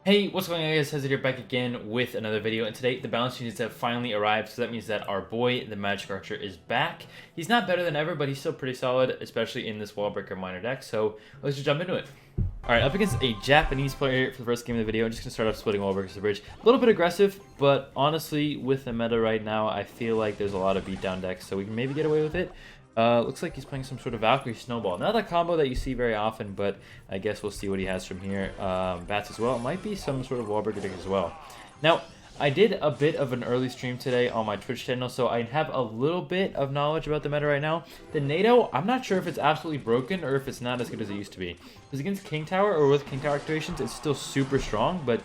Hey, what's going on guys? Hezzy here back again with another video, and today the balance changes have finally arrived, so that means that our boy, the Magic Archer, is back. He's not better than ever, but he's still pretty solid, especially in this Wallbreaker minor deck, so let's just jump into it. Alright, up against a Japanese player for the first game of the video. I'm just going to start off splitting Wallbreakers to the bridge. A little bit aggressive, but honestly, with the meta right now, I feel like there's a lot of beatdown decks, so we can maybe get away with it. Looks like he's playing some sort of Valkyrie Snowball. Not that combo that you see very often, but I guess we'll see what he has from here. Bats as well. It might be some sort of Wallbreaker deck as well. Now, I did a bit of an early stream today on my Twitch channel, so I have a little bit of knowledge about the meta right now. The NATO, I'm not sure if it's absolutely broken or if it's not as good as it used to be. Because against King Tower or with King Tower activations, it's still super strong, but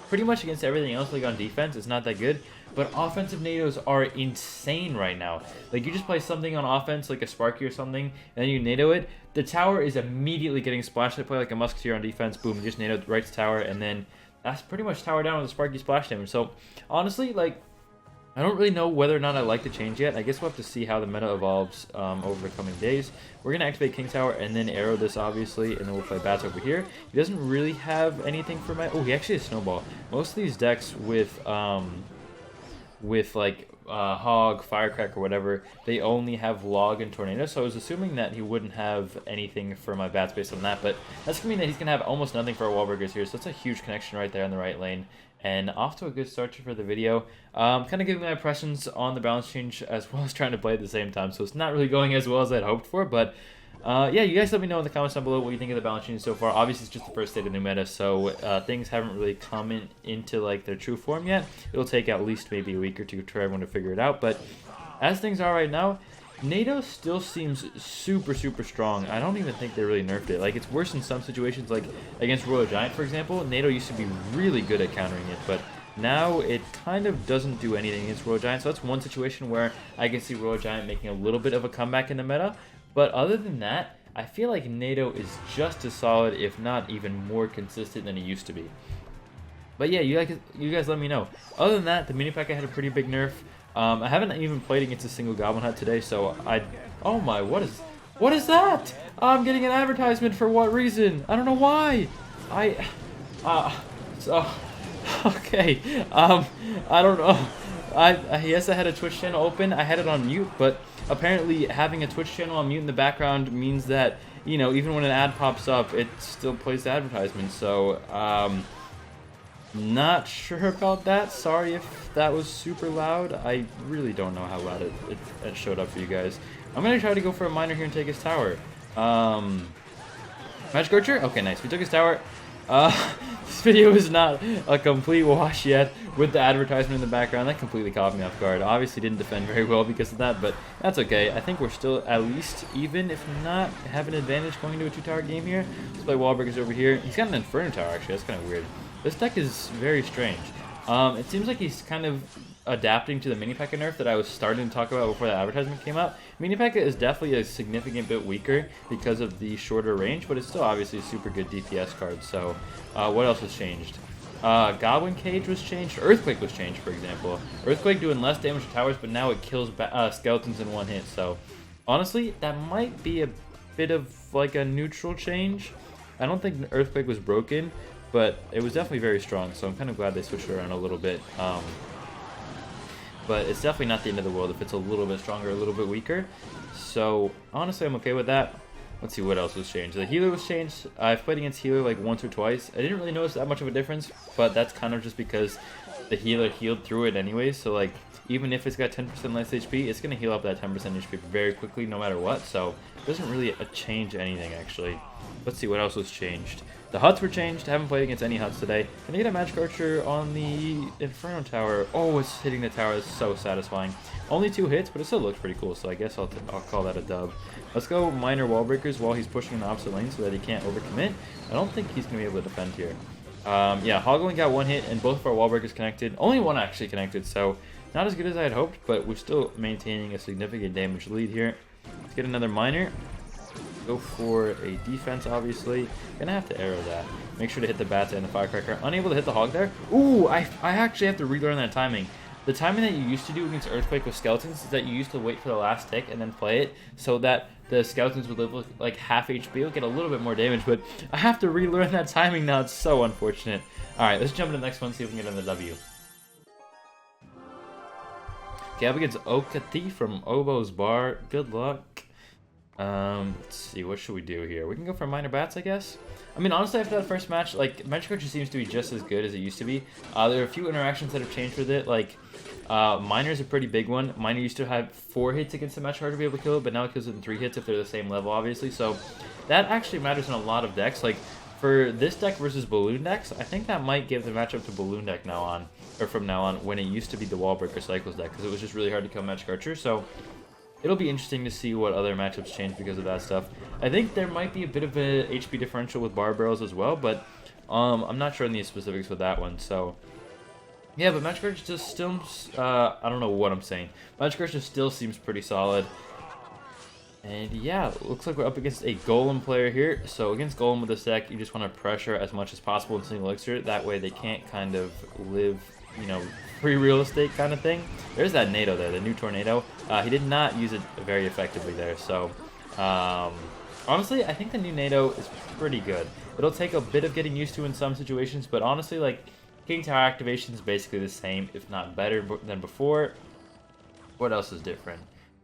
pretty much against everything else, like on defense, it's not that good. But offensive NATOs are insane right now. Like, you just play something on offense, like a Sparky or something, and then you NATO it. The tower is immediately getting splashed. I play like a Musketeer on defense, boom, you just NATO right to tower, and then that's pretty much tower down with the Sparky splash damage. So, honestly, like, I don't really know whether or not I like the change yet. I guess we'll have to see how the meta evolves over the coming days. We're going to activate King Tower and then arrow this, obviously, and then we'll play Bats over here. He doesn't really have anything for my... Oh, he actually has Snowball. Most of these decks with like Hog, Firecracker, whatever, they only have Log and Tornado, so I was assuming that he wouldn't have anything for my Bats based on that, but that's going to mean that he's going to have almost nothing for our Wallbreakers here, so that's a huge connection right there in the right lane. And off to a good start for the video. Kind of giving my impressions on the balance change as well as trying to play at the same time, so it's not really going as well as I'd hoped for, but yeah, you guys let me know in the comments down below what you think of the balance change so far. Obviously, it's just the first state of the new meta, so things haven't really come into like their true form yet. It'll take at least maybe a week or two for everyone to figure it out, but as things are right now, NATO still seems super strong. I don't even think they really nerfed it. Like, it's worse in some situations, like against Royal Giant, for example. NATO used to be really good at countering it, but now it kind of doesn't do anything against Royal Giant. So that's one situation where I can see Royal Giant making a little bit of a comeback in the meta. But other than that, I feel like NATO is just as solid, if not even more consistent than it used to be. But yeah, you guys let me know. Other than that, the mini pack had a pretty big nerf. I haven't even played against a single Goblin Hut today, so oh my, what is that? I'm getting an advertisement for what reason? I don't know why. Okay. I don't know. Yes, I had a Twitch channel open. I had it on mute, but apparently having a Twitch channel on mute in the background means that, you know, even when an ad pops up, it still plays the advertisement. So, not sure about that. Sorry if that was super loud. I really don't know how loud it showed up for you guys. I'm going to try to go for a miner here and take his tower. Magic Archer? Okay, nice. We took his tower. This video is not a complete wash yet with the advertisement in the background. That completely caught me off guard. Obviously didn't defend very well because of that, but that's okay. I think we're still at least even, if not, have an advantage going into a two-tower game here. Let's play Wallbreakers over here. He's got an Inferno Tower, actually. That's kind of weird. This deck is very strange. It seems like he's kind of adapting to the Mini P.E.K.K.A nerf that I was starting to talk about before the advertisement came out. Mini P.E.K.K.A is definitely a significant bit weaker because of the shorter range, but it's still obviously a super good DPS card. So, what else was changed? Goblin Cage was changed. Earthquake was changed, for example. Earthquake doing less damage to towers, but now it kills skeletons in one hit. So, honestly, that might be a bit of like a neutral change. I don't think Earthquake was broken, but it was definitely very strong, so I'm kind of glad they switched it around a little bit. But it's definitely not the end of the world if it's a little bit stronger, a little bit weaker. So, honestly, I'm okay with that. Let's see what else was changed. The healer was changed. I've played against healer like once or twice. I didn't really notice that much of a difference, but that's kind of just because the healer healed through it anyway. So, like, even if it's got 10% less HP, it's going to heal up that 10% HP very quickly no matter what. So, it doesn't really change anything, actually. Let's see what else was changed. The huts were changed. I haven't played against any huts today. Can I get a Magic Archer on the Inferno Tower? Oh, it's hitting the tower. It's so satisfying. Only 2 hits, but it still looks pretty cool, so I guess I'll call that a dub. Let's go minor Wallbreakers while he's pushing in the opposite lane so that he can't overcommit. I don't think he's going to be able to defend here. Yeah, Hog only got 1 hit, and both of our Wallbreakers connected. Only 1 actually connected, so not as good as I had hoped, but we're still maintaining a significant damage lead here. Let's get another miner. Go for a defense, obviously. Gonna have to arrow that. Make sure to hit the bats and the firecracker. Unable to hit the hog there. Ooh, I actually have to relearn that timing. the timing that you used to do against Earthquake with skeletons is that you used to wait for the last tick and then play it so that the skeletons would live with like half HP, will get a little bit more damage, but I have to relearn that timing now. It's so unfortunate. Alright, let's jump into the next one, see if we can get on the W. Okay, up against Okati from Obo's Bar. Good luck. Let's see, what should we do here? We can go for minor bats, I guess. I mean, honestly, after that first match, like, Magic Archer seems to be just as good as it used to be. There are a few interactions that have changed with it, like, Miner is a pretty big one. Miner used to have 4 hits against the Magic Archer to be able to kill it, but now it kills it in 3 hits if they're the same level, obviously. So, that actually matters in a lot of decks. Like, for this deck versus Balloon decks, I think that might give the matchup to Balloon deck now on, or from now on, when it used to be the Wallbreaker Cycles deck, because it was just really hard to kill Magic Archer. So, it'll be interesting to see what other matchups change because of that stuff. I think there might be a bit of a HP differential with Bar Barrels as well, but I'm not sure on the specifics with that one. So, yeah, but Magic Archer just still, I don't know what I'm saying. Magic Archer still seems pretty solid. And yeah, looks like we're up against a Golem player here. So against Golem with this deck, you just want to pressure as much as possible in single elixir. That way they can't kind of live, you know, free real estate kind of thing. There's that NATO there, the new tornado. He did not use it very effectively there. So honestly, I think the new NATO is pretty good. It'll take a bit of getting used to in some situations, but honestly, like, King Tower activation is basically the same, if not better than before. What else is different?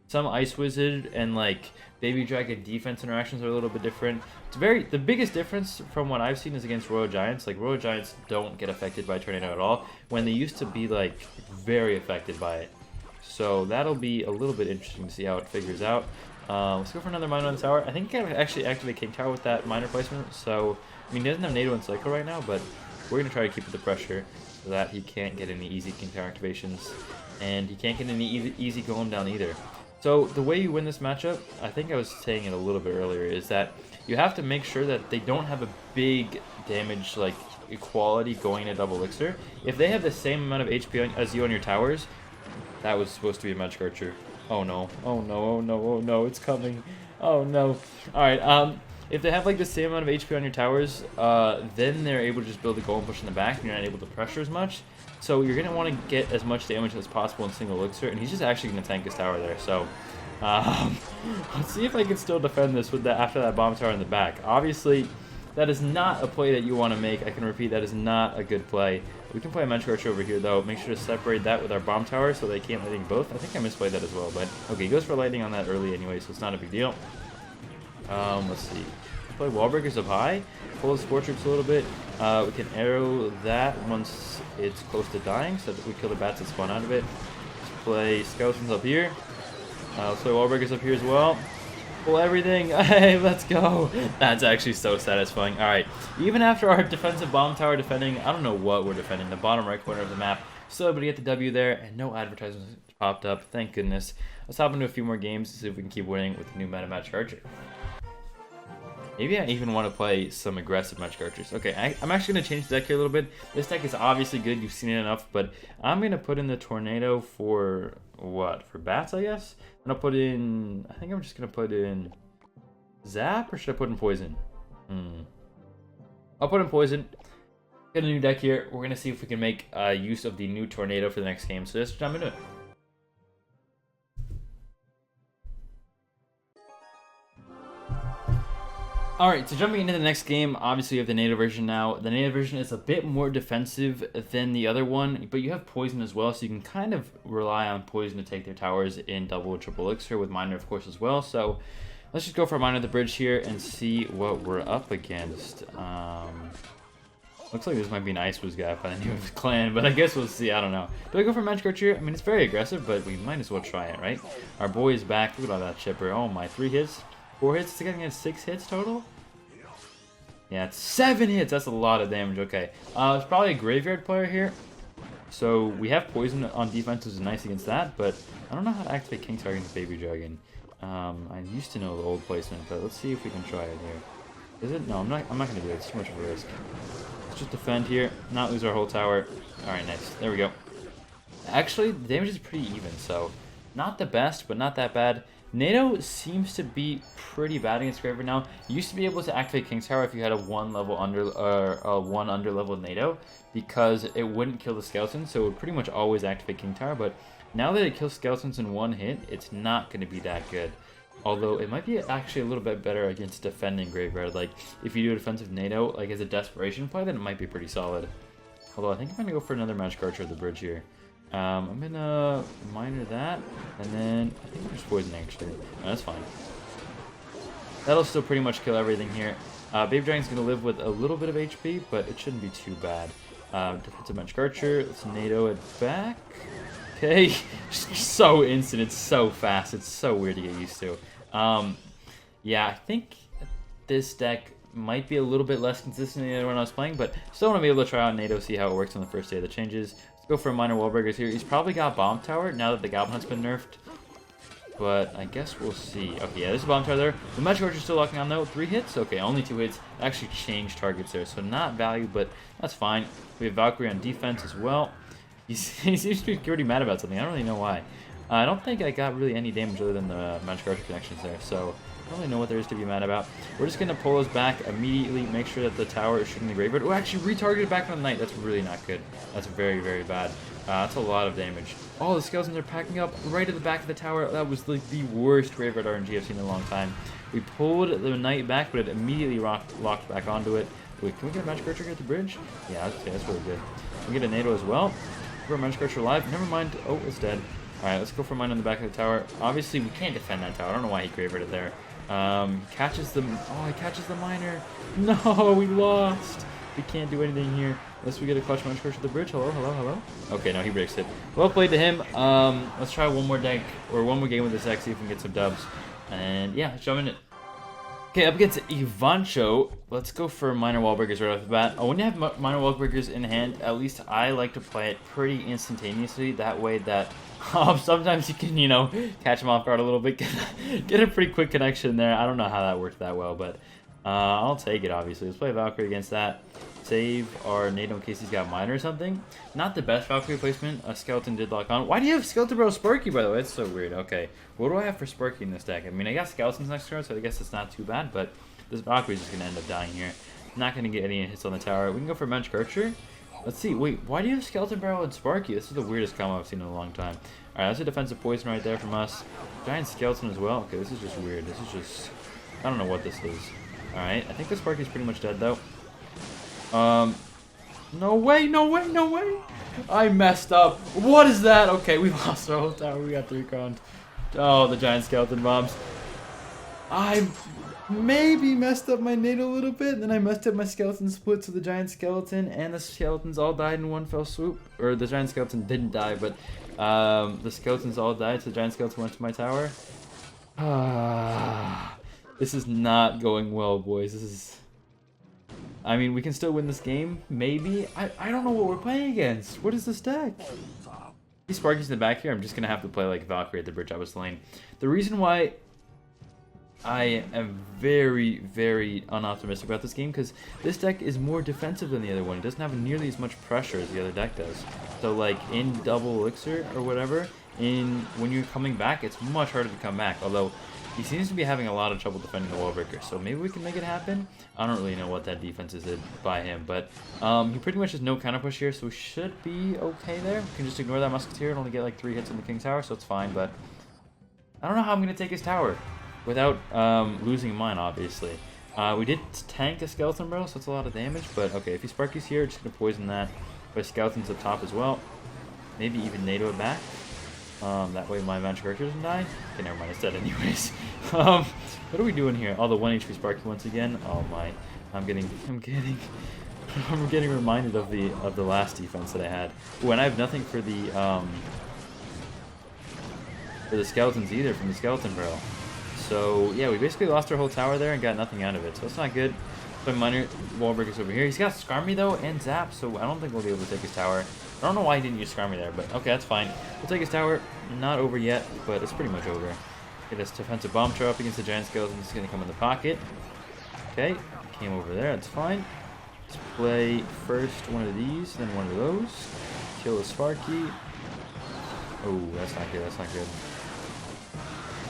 Some Ice Wizard and like Baby Dragon defense interactions are a little bit different. The biggest difference from what I've seen is against Royal Giants. Like, Royal Giants don't get affected by Tornado at all, when they used to be like very affected by it. So that'll be a little bit interesting to see how it figures out. Let's go for another Miner on the tower. I think I can actually activate King Tower with that Miner placement. So, I mean, he doesn't have NATO and Cycle right now, but we're going to try to keep it the pressure so that he can't get any easy King Tower activations. And he can't get any easy Golem down either. So the way you win this matchup, I think I was saying it a little bit earlier, is that you have to make sure that they don't have a big damage like equality going to double elixir. If they have the same amount of HP as you on your towers, that was supposed to be a Magic Archer. Oh no, oh no, oh no, oh no, it's coming. Oh no. Alright, if they have like the same amount of HP on your towers, then they're able to just build a Golem push in the back and you're not able to pressure as much. So you're going to want to get as much damage as possible in single elixir, and he's just actually going to tank his tower there. So let's see if I can still defend this with that after that bomb tower in the back. Obviously, that is not a play that you want to make. I can repeat, that is not a good play. We can play a Magic Archer over here, though. Make sure to separate that with our bomb tower so they can't lightning both. I think I misplayed that as well, but okay, he goes for lightning on that early anyway, so it's not a big deal. Let's see. Play Wallbreakers up high, pull his Spore Troops a little bit. We can arrow that once it's close to dying, so that we kill the bats that spawn out of it. Let's play Skeletons up here. Let's play Wallbreakers up here as well. Pull everything. Hey, let's go. That's actually so satisfying. Alright, even after our defensive bomb tower defending, I don't know what we're defending, the bottom right corner of the map, still able to get the W there, and no advertisements popped up, thank goodness. Let's hop into a few more games to see if we can keep winning with the new meta Magic Archer. Maybe I even want to play some aggressive Magic Archers. Okay, I'm actually going to change the deck here a little bit. This deck is obviously good, you've seen it enough, but I'm going to put in the Tornado for what? For bats, I guess? I'm going to put in, I think I'm just going to put in Zap, or should I put in Poison? I'll put in Poison. Get a new deck here. We're going to see if we can make use of the new Tornado for the next game, so let's jump into it. Alright, so jumping into the next game, obviously you have the native version now. The native version is a bit more defensive than the other one, but you have Poison as well, so you can kind of rely on Poison to take their towers in double or triple elixir, with Miner of course as well. So let's just go for a Miner of the Bridge here and see what we're up against. Looks like this might be an Ice Wiz guy by the name of his clan, but I guess we'll see, I don't know. Do I go for Magic Archer? I mean, it's very aggressive, but we might as well try it, right? Our boy is back. Look at all that chipper. Oh my, 3 hits. 4 hits, it's getting 6 hits total? Yeah, it's 7 hits, that's a lot of damage, okay. It's probably a Graveyard player here. So we have Poison on defense, which is nice against that, but I don't know how to activate King Tower against Baby Dragon. I used to know the old placement, but let's see if we can try it here. Is it? No, I'm not gonna do it, it's too much of a risk. Let's just defend here, not lose our whole tower. Alright, nice, there we go. Actually, the damage is pretty even, so not the best, but not that bad. NATO seems to be pretty bad against Graveyard now. You used to be able to activate King's Tower if you had a one under level NATO, because it wouldn't kill the skeleton, so it would pretty much always activate King Tower. But now that it kills skeletons in one hit, it's not going to be that good. Although it might be actually a little bit better against defending Graveyard. Like if you do a defensive NATO like as a desperation play, then it might be pretty solid. Although I think I'm gonna go for another Magic Archer at the bridge here. I'm gonna miner that, and then I think I'm just poisoning actually. No, that's fine. That'll still pretty much kill everything here. Baby Dragon's gonna live with a little bit of HP, but it shouldn't be too bad. Defensive Magic Archer. Let's NATO it back. Okay, so instant. It's so fast. It's so weird to get used to. Yeah, I think this deck might be a little bit less consistent than the other one I was playing, but still want to be able to try out NATO, see how it works on the first day of the changes. Let's go for a minor wall breakers here. He's probably got Bomb Tower now that the Goblin Hunt's been nerfed, but I guess we'll see. Okay, yeah, there's a Bomb Tower there. The Magic Archer's still locking on though. 3 hits? Okay, only 2 hits. Actually changed targets there, so not value, but that's fine. We have Valkyrie on defense as well. He seems to be pretty mad about something. I don't really know why. I don't think I got really any damage other than the Magic Archer connections there, so I don't really know what there is to be mad about. We're just going to pull us back immediately, make sure that the tower is shooting the Graveyard. Oh, actually retargeted back on the Knight. That's really not good. That's very, very bad. That's a lot of damage. Oh, the skeletons are packing up right at the back of the tower. That was like the worst Graveyard RNG I've seen in a long time. We pulled the Knight back, but it immediately locked back onto it. Wait, can we get a Magic Archer at the bridge? Yeah, okay, that's really good. We get a NATO as well. We're a Magic Archer alive. Never mind. Oh, it's dead. Alright, let's go for mine on the back of the tower. Obviously, we can't defend that tower. I don't know why he Graveyarded it there. Catches the... Oh, he catches the miner. No, we lost. We can't do anything here. Unless we get a clutch Magic Archer at the bridge. Hello, hello, hello. Okay, no, he breaks it. Well played to him. Let's try one more deck, or one more game with this deck, see if we can get some dubs. And yeah, let's jump in it. Okay, up against Ivancho, let's go for minor wall breakers right off the bat. When you have minor wall breakers in hand, at least I like to play it pretty instantaneously. That way that sometimes you can, you know, catch them off guard a little bit, get a pretty quick connection there. I don't know how that worked that well, but I'll take it, obviously. Let's play Valkyrie against that. Save our NATO in case he's got mine or something. Not the best Valkyrie placement. A skeleton did lock on. Why do you have Skeleton Bro Sparky, by the way? It's so weird. Okay. What do I have for Sparky in this deck? I mean, I got skeletons next turn, so I guess it's not too bad, but this Valkyrie's just going to end up dying here. Not going to get any hits on the tower. We can go for Magic Archer. Let's see. Wait, why do you have Skeleton Barrel and Sparky? This is the weirdest combo I've seen in a long time. Alright, that's a defensive poison right there from us. Giant Skeleton as well. Okay, this is just weird. This is just... I don't know what this is. Alright, I think the Sparky's pretty much dead, though. No way, no way, no way. I messed up. What is that? Okay, we lost our whole tower. We got 3 crowns. Oh, the giant skeleton bombs. I maybe messed up my NATO a little bit, and then I messed up my skeleton split, so the giant skeleton and the skeletons all died in one fell swoop. Or the giant skeleton didn't die, but the skeletons all died, so the giant skeleton went to my tower. This is not going well, boys. This is... I mean, we can still win this game, maybe. I don't know what we're playing against. What is this deck? These Sparky's in the back here, I'm just going to have to play like Valkyrie at the bridge I was lane. The reason why I am very, very unoptimistic about this game, because this deck is more defensive than the other one. It doesn't have nearly as much pressure as the other deck does. So like in double elixir or whatever, when you're coming back, it's much harder to come back. Although he seems to be having a lot of trouble defending the wall breaker, so maybe we can make it happen. I don't really know what that defense is by him, but he pretty much has no counter push here, so we should be okay there. We can just ignore that musketeer and only get like 3 hits on the king tower, so it's fine. But I don't know how I'm gonna take his tower without losing mine, obviously. We did tank a skeleton barrel, so that's a lot of damage. But okay, if he Sparky's here, just gonna poison that. But skeletons up top as well. Maybe even NATO it back. That way my Magic Archer doesn't die. Okay, never mind, it's dead anyways. What are we doing here? Oh, the 1 HP Sparky once again. Oh my, I'm getting reminded of the last defense that I had. Ooh, and I have nothing for the skeletons either from the skeleton barrel. So yeah, we basically lost our whole tower there and got nothing out of it. So it's not good. So minor wall breakers over here. He's got Skarmy though and Zap, so I don't think we'll be able to take his tower. I don't know why he didn't use Skarmy there, but okay, that's fine. We'll take his tower. Not over yet, but it's pretty much over. Get this defensive bomb throw up against the giant skeleton. It's gonna come in the pocket. Okay, came over there. That's fine. Let's play first one of these, then one of those. Kill the Sparky. Oh, that's not good. That's not good.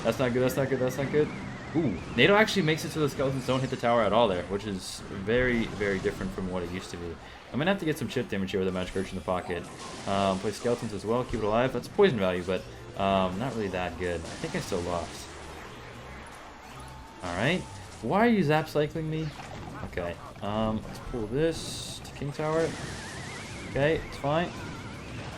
That's not good. That's not good. That's not good. Ooh, NATO actually makes it so the skeletons don't hit the tower at all there, which is very, very different from what it used to be. I'm going to have to get some chip damage here with a Magic Archer in the pocket. Play skeletons as well, keep it alive. That's poison value, but not really that good. I think I still lost. Alright. Why are you zap cycling me? Okay. Let's pull this to King Tower. Okay, it's fine.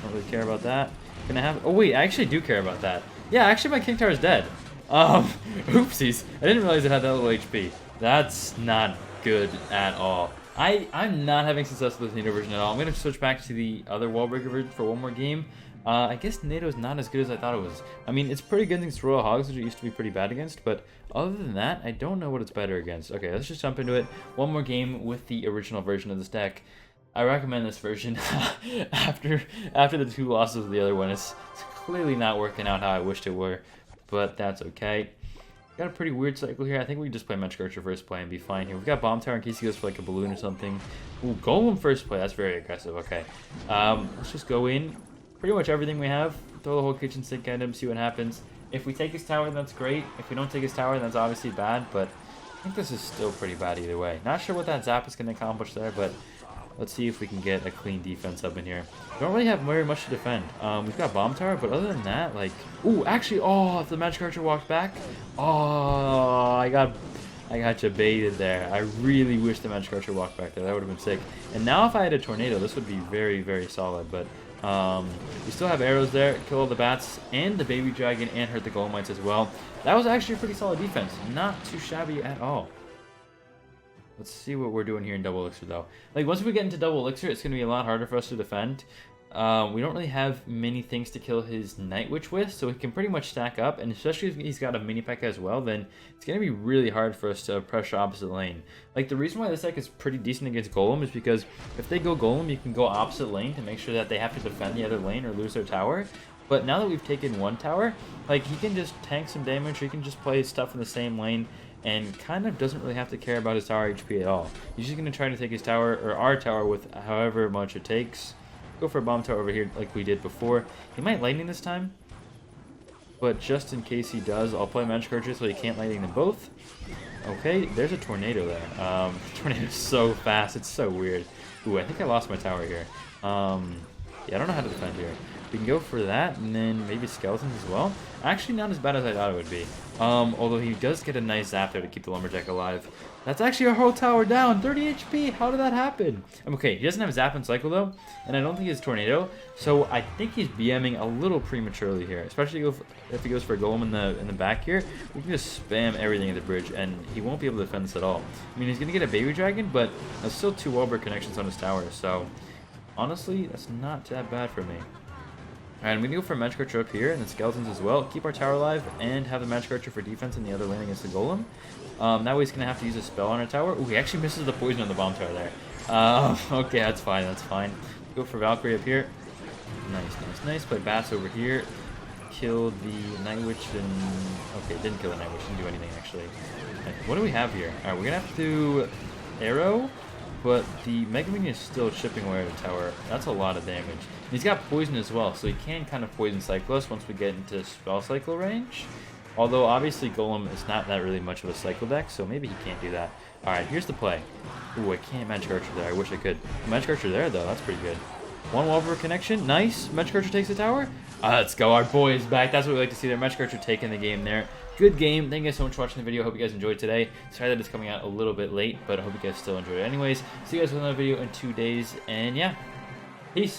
Don't really care about that. Gonna have... Oh, wait, I actually do care about that. Yeah, actually my King Tower is dead. Oopsies. I didn't realize it had that little HP. That's not good at all. I'm not having success with this NATO version at all. I'm going to switch back to the other wall breaker version for one more game. I guess NATO's not as good as I thought it was. I mean, it's pretty good against Royal Hogs, which it used to be pretty bad against, but other than that, I don't know what it's better against. Okay, let's just jump into it. One more game with the original version of this deck. I recommend this version after the 2 losses of the other one. It's clearly not working out how I wished it were, but that's okay. Got a pretty weird cycle here. I think we can just play Magic Archer first play and be fine here. We've got Bomb Tower in case he goes for like a balloon or something. Ooh, Golem first play. That's very aggressive. Okay. Let's just go in. Pretty much everything we have. Throw the whole kitchen sink at him, see what happens. If we take his tower, that's great. If we don't take his tower, that's obviously bad, but I think this is still pretty bad either way. Not sure what that zap is going to accomplish there, but let's see if we can get a clean defense up in here. We don't really have very much to defend. We've got Bomb Tower, but other than that, like... Ooh, actually, oh, if the Magic Archer walked back... Oh, I got you baited there. I really wish the Magic Archer walked back there. That would have been sick. And now if I had a Tornado, this would be very, very solid, but... we still have arrows there, kill all the bats and the baby dragon and hurt the Golemites as well. That was actually a pretty solid defense. Not too shabby at all. Let's see what we're doing here in Double Elixir though. Like once we get into Double Elixir, it's going to be a lot harder for us to defend. We don't really have many things to kill his Night Witch with, so he can pretty much stack up, and especially if he's got a mini P.E.K.K.A. as well, then it's going to be really hard for us to pressure opposite lane. Like the reason why this deck is pretty decent against Golem is because if they go Golem, you can go opposite lane to make sure that they have to defend the other lane or lose their tower. But now that we've taken one tower, like he can just tank some damage, or he can just play stuff in the same lane, and kind of doesn't really have to care about his tower HP at all. He's just going to try to take his tower, or our tower, with however much it takes. Go for a Bomb Tower over here like we did before. He might lightning this time, but just in case he does, I'll play Magic Archer so he can't lightning them both. Okay, there's a Tornado there. Tornado's so fast, it's so weird. Ooh, I think I lost my tower here. Yeah, I don't know how to defend here. We can go for that, and then maybe Skeletons as well. Actually, not as bad as I thought it would be. Although he does get a nice zap there to keep the Lumberjack alive. That's actually our whole tower down. 30 HP. How did that happen? Okay, he doesn't have Zap and Cycle, though, and I don't think he's Tornado. So I think he's BMing a little prematurely here, especially if he goes for a Golem in the back here. We can just spam everything at the bridge, and he won't be able to defend this at all. I mean, he's going to get a Baby Dragon, but there's still 2 wallbreak connections on his tower, so honestly, that's not that bad for me. Alright, I'm going to go for a Magic Archer up here, and then Skeletons as well. Keep our tower alive, and have the Magic Archer for defense in the other lane against the Golem. That way he's going to have to use a spell on our tower. Ooh, he actually misses the poison on the Bomb Tower there. Okay, that's fine, that's fine. Go for Valkyrie up here. Nice, nice, nice. Play Bats over here. Kill the Night Witch, and... Okay, didn't kill the Night Witch, didn't do anything, actually. Okay, what do we have here? Alright, we're going to have to do Arrow, but the Mega Minion is still chipping away at the tower. That's a lot of damage. And he's got poison as well, so he can kind of poison cycle us once we get into spell cycle range. Although obviously Golem is not that really much of a cycle deck, so maybe he can't do that. Alright, here's the play. Ooh, I can't Magic Archer there. I wish I could. Magic Archer there though, that's pretty good. One wallbreaker connection, nice. Magic Archer takes the tower. Let's go, our boy is back. That's what we like to see there. Magic Archer taking the game there. Good game. Thank you guys so much for watching the video. Hope you guys enjoyed today. Sorry that it's coming out a little bit late, but I hope you guys still enjoyed it anyways. See you guys with another video in 2 days, and yeah, peace.